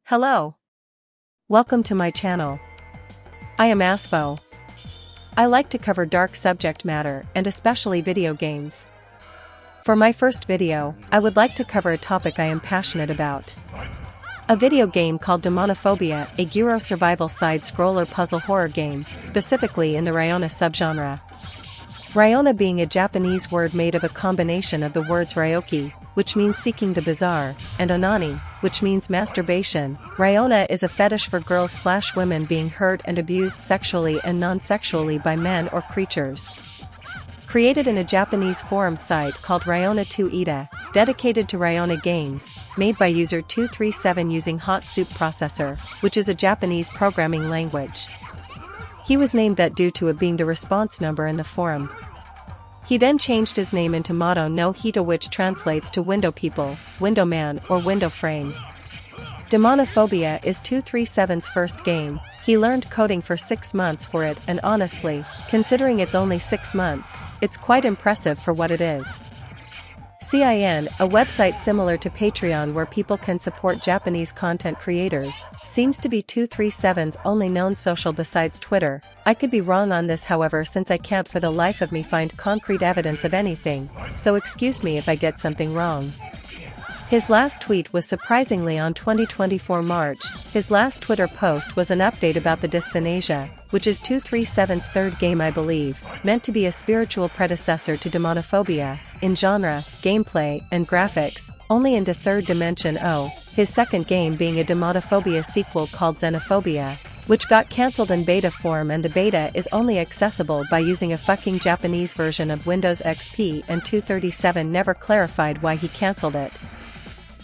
Hello. Welcome to my channel. I am Asfo. I like to cover dark subject matter and especially video games. For my first video, I would like to cover a topic I am passionate about. A video game called Demonophobia, a gyro survival side-scroller puzzle horror game, specifically in the Ryona subgenre. Ryona being a Japanese word made of a combination of the words ryoki, which means seeking the bizarre, and onani, which means masturbation. Ryona is a fetish for girls/women being hurt and abused sexually and non-sexually by men or creatures. Created in a Japanese forum site called Ryona 2 Ida, dedicated to Ryona games, made by user 237 using Hot Soup Processor, which is a Japanese programming language. He was named that due to it being the response number in the forum. He then changed his name into Moto no Hito, which translates to window people, window man, or window frame. Demonophobia is 237's first game. He learned coding for 6 months for it, and honestly, considering it's only 6 months, it's quite impressive for what it is. CIN, a website similar to Patreon where people can support Japanese content creators, seems to be 237's only known social besides Twitter. I could be wrong on this, however, since I can't for the life of me find concrete evidence of anything, so excuse me if I get something wrong. His last tweet was surprisingly on 2024 March. His last Twitter post was an update about the Dysthanasia, which is 237's third game, I believe, meant to be a spiritual predecessor to Demonophobia, in genre, gameplay, and graphics, only into third dimension. His second game being a Demonophobia sequel called Xenophobia, which got cancelled in beta form, and the beta is only accessible by using a fucking Japanese version of Windows XP, and 237 never clarified why he cancelled it.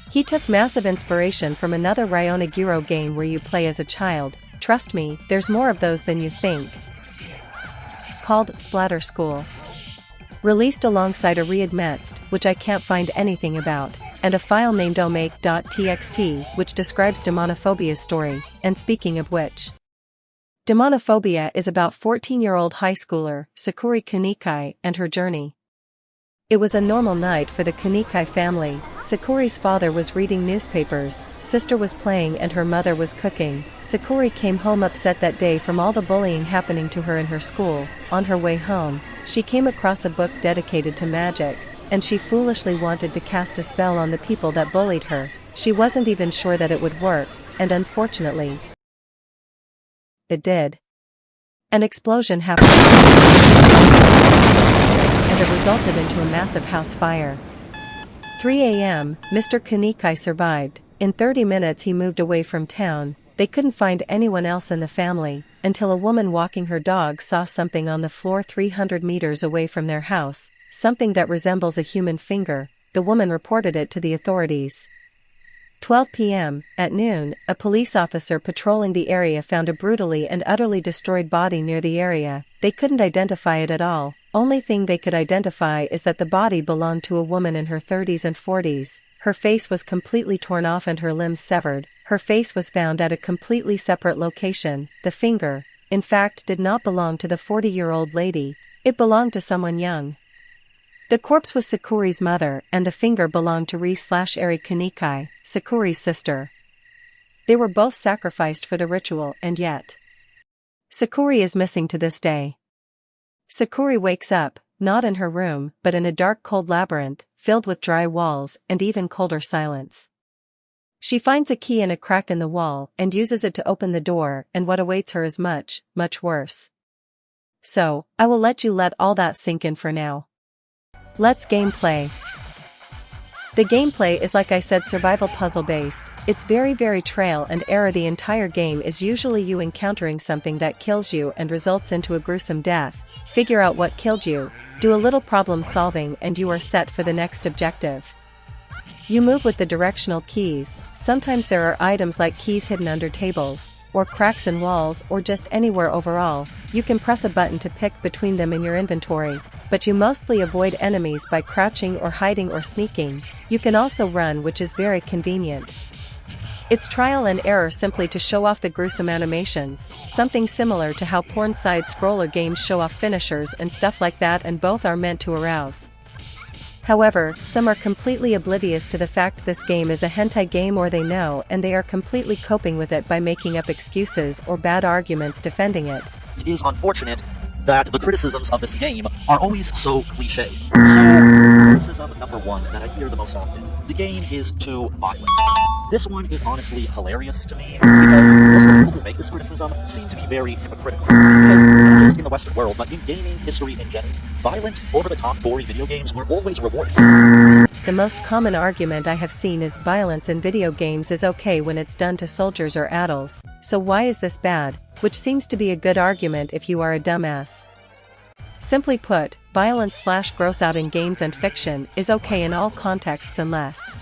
He took massive inspiration from another Ryona gyro game where you play as a child. Trust me, there's more of those than you think. Called Splatter School. Released alongside a reimagined, which I can't find anything about, and a file named omake.txt, which describes Demonophobia's story, and speaking of which. Demonophobia is about 14-year-old high schooler, Sakuri Kunikai, and her journey. It was a normal night for the Kunikai family. Sakuri's father was reading newspapers, sister was playing, and her mother was cooking. Sakuri came home upset that day from all the bullying happening to her in her school. On her way home, she came across a book dedicated to magic, and she foolishly wanted to cast a spell on the people that bullied her. She wasn't even sure that it would work, and unfortunately, it did. An explosion happened, and it resulted into a massive house fire. 3 a.m., Mr. Kunikai survived. In 30 minutes he moved away from town. They couldn't find anyone else in the family, until a woman walking her dog saw something on the floor 300 meters away from their house, something that resembles a human finger. The woman reported it to the authorities. 12 p.m., at noon, a police officer patrolling the area found a brutally and utterly destroyed body near the area. They couldn't identify it at all. Only thing they could identify is that the body belonged to a woman in her 30s and 40s. Her face was completely torn off and her limbs severed. Her face was found at a completely separate location. The finger, in fact, did not belong to the 40-year-old lady. It belonged to someone young. The corpse was Sakuri's mother, and the finger belonged to Ri/Eri Kunikai, Sakuri's sister. They were both sacrificed for the ritual, and yet Sakuri is missing to this day. Sakuri wakes up, not in her room, but in a dark, cold labyrinth, filled with dry walls, and even colder silence. She finds a key in a crack in the wall, and uses it to open the door, and what awaits her is much, much worse. So, I will let you let all that sink in for now. Let's gameplay. The gameplay is, like I said, survival puzzle based. It's very trial and error. The entire game is usually you encountering something that kills you and results into a gruesome death. Figure out what killed you, do a little problem solving, and you are set for the next objective. You move with the directional keys. Sometimes there are items like keys hidden under tables, or cracks in walls, or just anywhere. Overall, you can press a button to pick between them in your inventory, but you mostly avoid enemies by crouching or hiding or sneaking. You can also run, which is very convenient. It's trial and error simply to show off the gruesome animations, something similar to how porn side-scroller games show off finishers and stuff like that, and both are meant to arouse. However, some are completely oblivious to the fact this game is a hentai game, or they know and they are completely coping with it by making up excuses or bad arguments defending it. It is unfortunate that the criticisms of this game are always so cliché. So, criticism number one that I hear the most often: the game is too violent. This one is honestly hilarious to me, because most of the people who make this criticism seem to be very hypocritical. Because not just in the Western world, but in gaming history in general, violent, over-the-top, gory video games were always rewarded. The most common argument I have seen is violence in video games is okay when it's done to soldiers or adults, so why is this bad? Which seems to be a good argument if you are a dumbass. Simply put, violence/gross out in games and fiction is okay in all contexts unless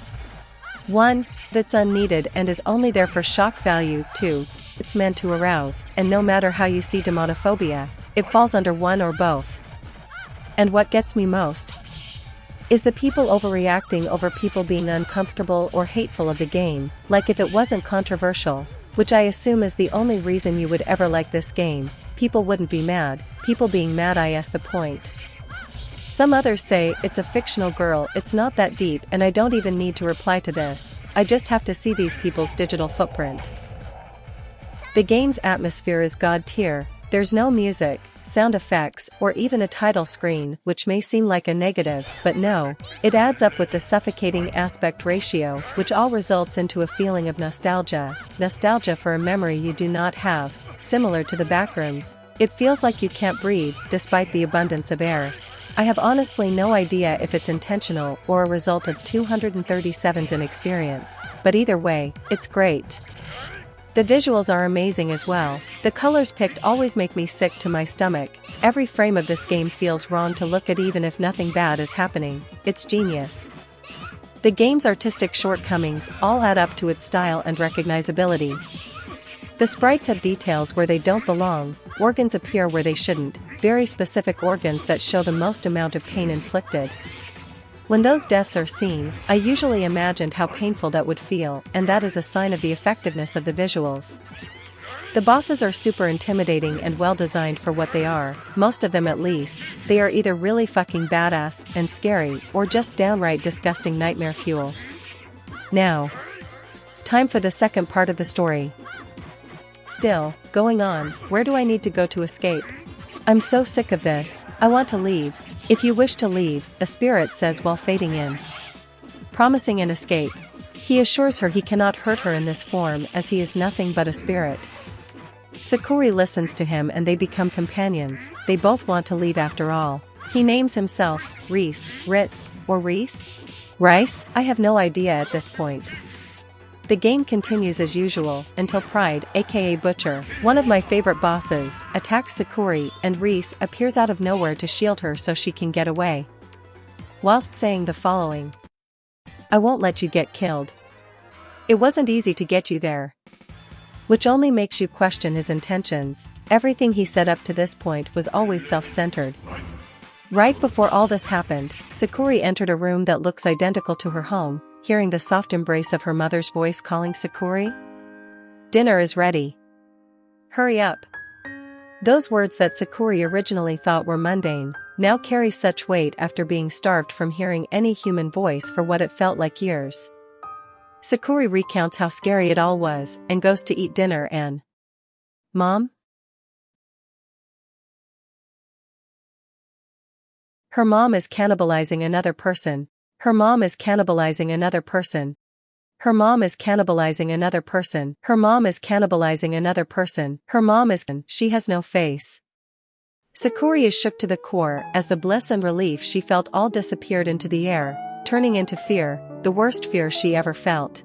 1. It's unneeded and is only there for shock value. 2. It's meant to arouse, and no matter how you see demonophobia, it falls under one or both. And what gets me most is the people overreacting over people being uncomfortable or hateful of the game, like if it wasn't controversial, which I assume is the only reason you would ever like this game, people wouldn't be mad. People being mad is the point. Some others say, it's a fictional girl, it's not that deep, and I don't even need to reply to this, I just have to see these people's digital footprint. The game's atmosphere is god tier, there's no music, sound effects, or even a title screen, which may seem like a negative, but no, it adds up with the suffocating aspect ratio, which all results into a feeling of nostalgia for a memory you do not have, similar to the backrooms. It feels like you can't breathe, despite the abundance of air. I have honestly no idea if it's intentional or a result of 237's inexperience, but either way, it's great. The visuals are amazing as well. The colors picked always make me sick to my stomach. Every frame of this game feels wrong to look at even if nothing bad is happening. It's genius. The game's artistic shortcomings all add up to its style and recognizability. The sprites have details where they don't belong, organs appear where they shouldn't, very specific organs that show the most amount of pain inflicted. When those deaths are seen, I usually imagined how painful that would feel, and that is a sign of the effectiveness of the visuals. The bosses are super intimidating and well designed for what they are, most of them at least. They are either really fucking badass and scary, or just downright disgusting nightmare fuel. Now, time for the second part of the story. Still, going on, where do I need to go to escape? I'm so sick of this, I want to leave. If you wish to leave, a spirit says while fading in, promising an escape. He assures her he cannot hurt her in this form as he is nothing but a spirit. Sakuri listens to him and they become companions. They both want to leave after all. He names himself Reese, Ritz, or Reese? Rice? I have no idea at this point. The game continues as usual, until Pride, aka Butcher, one of my favorite bosses, attacks Sakuri, and Reese appears out of nowhere to shield her so she can get away. Whilst saying the following: I won't let you get killed. It wasn't easy to get you there. Which only makes you question his intentions. Everything he said up to this point was always self-centered. Right before all this happened, Sakuri entered a room that looks identical to her home, hearing the soft embrace of her mother's voice calling Sakuri. Dinner is ready. Hurry up. Those words that Sakuri originally thought were mundane, now carry such weight after being starved from hearing any human voice for what it felt like years. Sakuri recounts how scary it all was, and goes to eat dinner and... Mom? Her mom is cannibalizing another person. Her mom is cannibalizing another person. Her mom is cannibalizing another person. Her mom is cannibalizing another person. Her mom is... She has no face. Sakuri is shook to the core as the bliss and relief she felt all disappeared into the air, turning into fear, the worst fear she ever felt.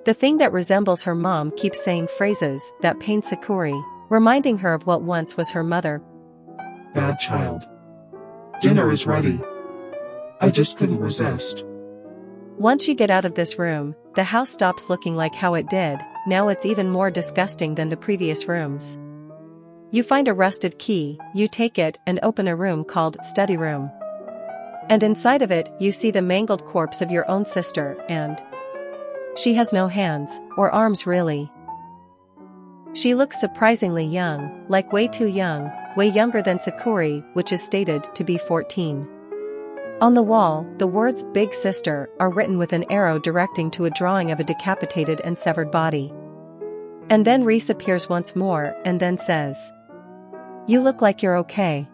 The thing that resembles her mom keeps saying phrases that pain Sakuri, reminding her of what once was her mother. Bad child. Dinner is ready. I just couldn't resist. Once you get out of this room, the house stops looking like how it did. Now it's even more disgusting than the previous rooms. You find a rusted key, you take it and open a room called study room. And inside of it, you see the mangled corpse of your own sister, and she has no hands, or arms really. She looks surprisingly young, like way too young, way younger than Sakuri, which is stated to be 14. On the wall, the words "Big Sister" are written with an arrow directing to a drawing of a decapitated and severed body. And then Reese appears once more and then says, "You look like you're okay.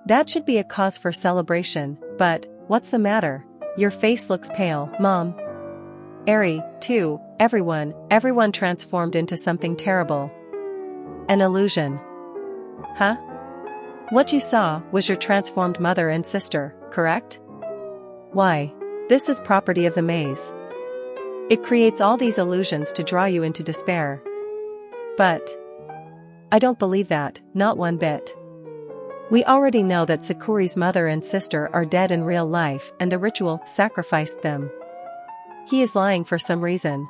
That should be a cause for celebration, but what's the matter? Your face looks pale, Mom." Ari, too, everyone transformed into something terrible. An illusion. Huh? What you saw was your transformed mother and sister, correct? Why? This is property of the maze. It creates all these illusions to draw you into despair. But I don't believe that, not one bit. We already know that Sakuri's mother and sister are dead in real life and the ritual sacrificed them. He is lying for some reason.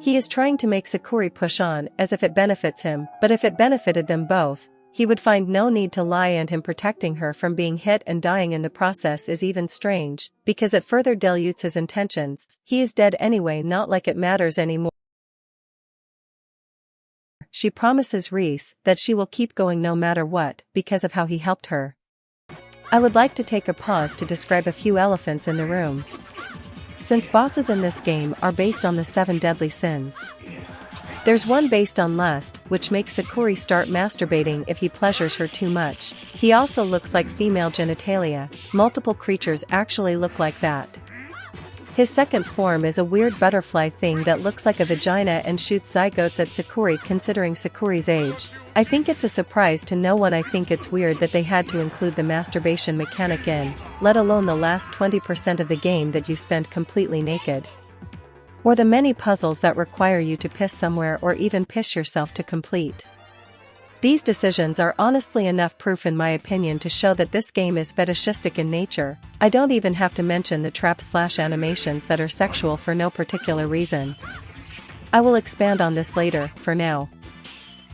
He is trying to make Sakuri push on as if it benefits him, but if it benefited them both, he would find no need to lie, and him protecting her from being hit and dying in the process is even strange, because it further dilutes his intentions. He is dead anyway, not like it matters anymore. She promises Reese that she will keep going no matter what because of how he helped her. I would like to take a pause to describe a few elephants in the room. Since bosses in this game are based on the 7 deadly sins, there's one based on lust, which makes Sakuri start masturbating if he pleasures her too much. He also looks like female genitalia. Multiple creatures actually look like that. His second form is a weird butterfly thing that looks like a vagina and shoots zygotes at Sakuri. Considering Sakuri's age, I think it's a surprise to no one. I think it's weird that they had to include the masturbation mechanic in, let alone the last 20% of the game that you spend completely naked. Or the many puzzles that require you to piss somewhere or even piss yourself to complete. These decisions are honestly enough proof in my opinion to show that this game is fetishistic in nature. I don't even have to mention the trap/animations that are sexual for no particular reason. I will expand on this later. For now,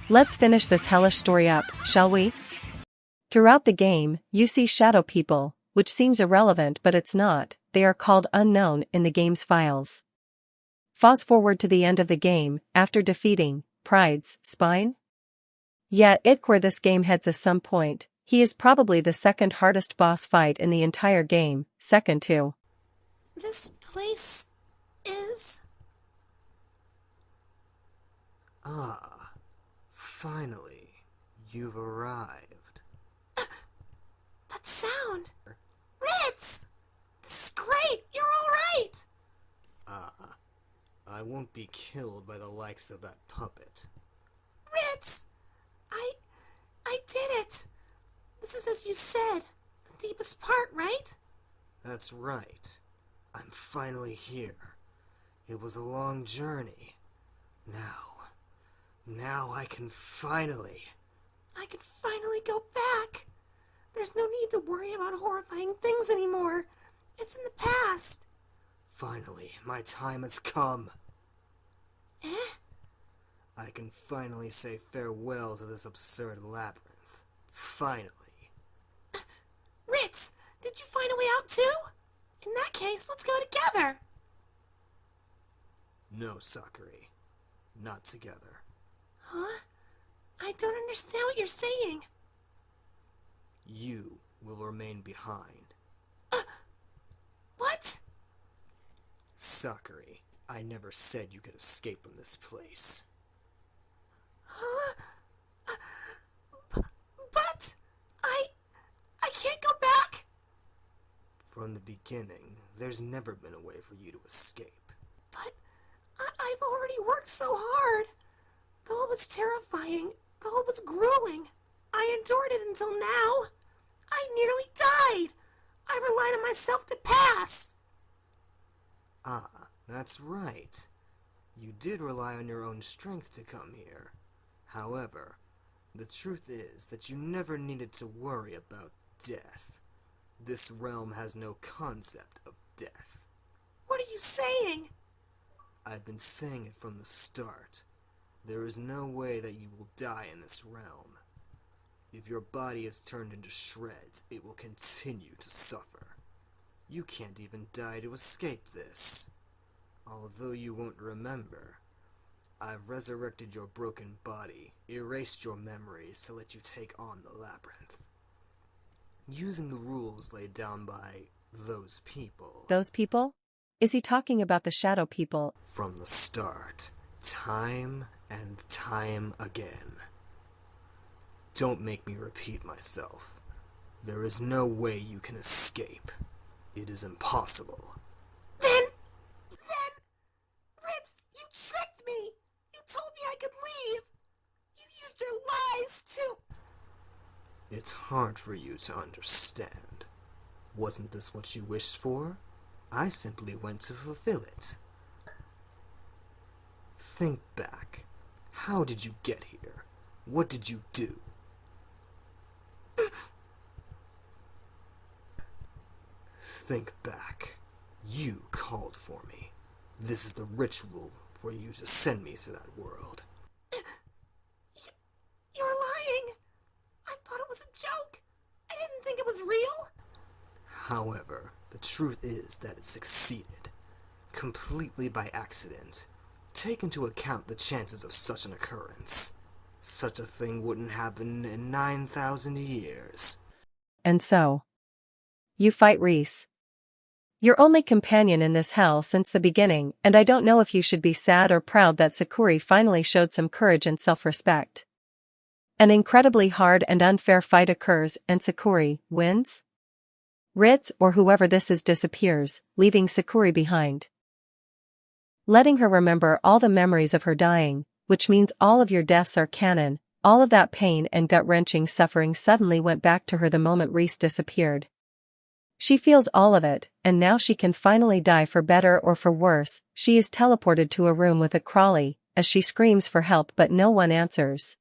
let's finish this hellish story up, shall we? Throughout the game, you see shadow people, which seems irrelevant but it's not. They are called unknown in the game's files. Fast forward to the end of the game, after defeating Pride's Spine. Yeah, where this game heads at some point. He is probably the second hardest boss fight in the entire game, second to. This place is... Ah, finally, you've arrived. That sound! Ritz! This is great! You're alright! I won't be killed by the likes of that puppet. Ritz! I did it! This is as you said, the deepest part, right? That's right. I'm finally here. It was a long journey. Now I can finally go back. There's no need to worry about horrifying things anymore. It's in the past. Finally, my time has come. Eh? I can finally say farewell to this absurd labyrinth. Finally. Ritz, did you find a way out too? In that case, let's go together. No, Sakuri. Not together. Huh? I don't understand what you're saying. You will remain behind. What? Sakuri, I never said you could escape from this place. Huh? But I can't go back. From the beginning, there's never been a way for you to escape. But I've already worked so hard. Though it was terrifying, though it was grueling, I endured it until now. I nearly died. I relied on myself to pass. Ah, that's right. You did rely on your own strength to come here. However, the truth is that you never needed to worry about death. This realm has no concept of death. What are you saying? I've been saying it from the start. There is no way that you will die in this realm. If your body is turned into shreds, it will continue to suffer. You can't even die to escape this. Although you won't remember, I've resurrected your broken body, erased your memories to let you take on the labyrinth. using the rules laid down by those people. Those people? Is he talking about the shadow people? From the start, time and time again. Don't make me repeat myself. There is no way you can escape. It is impossible. Then, Ritz, you tricked me! You told me I could leave! You used your lies to... It's hard for you to understand. Wasn't this what you wished for? I simply went to fulfill it. Think back. How did you get here? What did you do? Think back. You called for me. This is the ritual for you to send me to that world. You're lying! I thought it was a joke! I didn't think it was real! However, the truth is that it succeeded. Completely by accident. Take into account the chances of such an occurrence. Such a thing wouldn't happen in 9,000 years. And so, you fight Reese. Your only companion in this hell since the beginning, and I don't know if you should be sad or proud that Sakuri finally showed some courage and self-respect. An incredibly hard and unfair fight occurs and Sakuri wins? Ritz or whoever this is disappears, leaving Sakuri behind. Letting her remember all the memories of her dying, which means all of your deaths are canon, all of that pain and gut-wrenching suffering suddenly went back to her the moment Reese disappeared. She feels all of it, and now she can finally die for better or for worse. She is teleported to a room with a Crawley, as she screams for help but no one answers.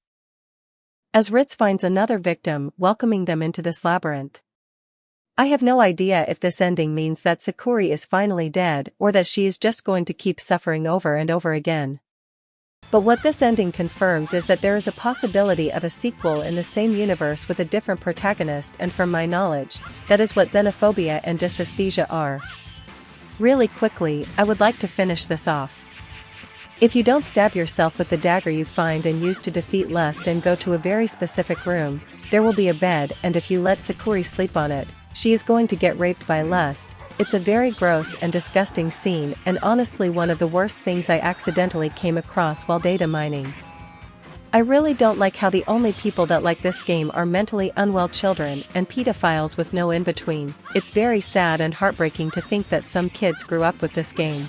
As Ritz finds another victim welcoming them into this labyrinth. I have no idea if this ending means that Sakuri is finally dead or that she is just going to keep suffering over and over again. But what this ending confirms is that there is a possibility of a sequel in the same universe with a different protagonist, and from my knowledge, that is what xenophobia and dysesthesia are. Really quickly, I would like to finish this off. If you don't stab yourself with the dagger you find and use to defeat lust and go to a very specific room, there will be a bed, and if you let Sakuri sleep on it, she is going to get raped by lust. It's a very gross and disgusting scene, and honestly one of the worst things I accidentally came across while data mining. I really don't like how the only people that like this game are mentally unwell children and pedophiles with no in-between. It's very sad and heartbreaking to think that some kids grew up with this game.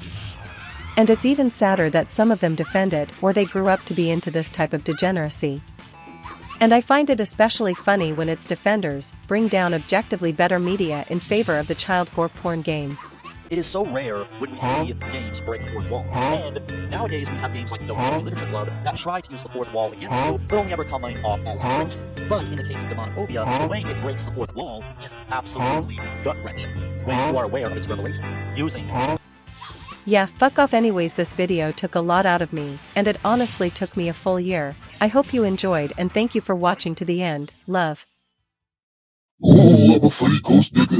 And it's even sadder that some of them defend it or they grew up to be into this type of degeneracy. And I find it especially funny when its defenders bring down objectively better media in favor of the child gore porn game. It is so rare when we see games break the fourth wall. And nowadays we have games like Demon Literature Club that try to use the fourth wall against you, but only ever coming off as cringy. But in the case of Demonophobia, the way it breaks the fourth wall is absolutely gut-wrenching when you are aware of its revelation. Using... Yeah, fuck off anyways. This video took a lot out of me, and it honestly took me a full year. I hope you enjoyed and thank you for watching to the end. Love. Oh, I'm a funny ghost nigga.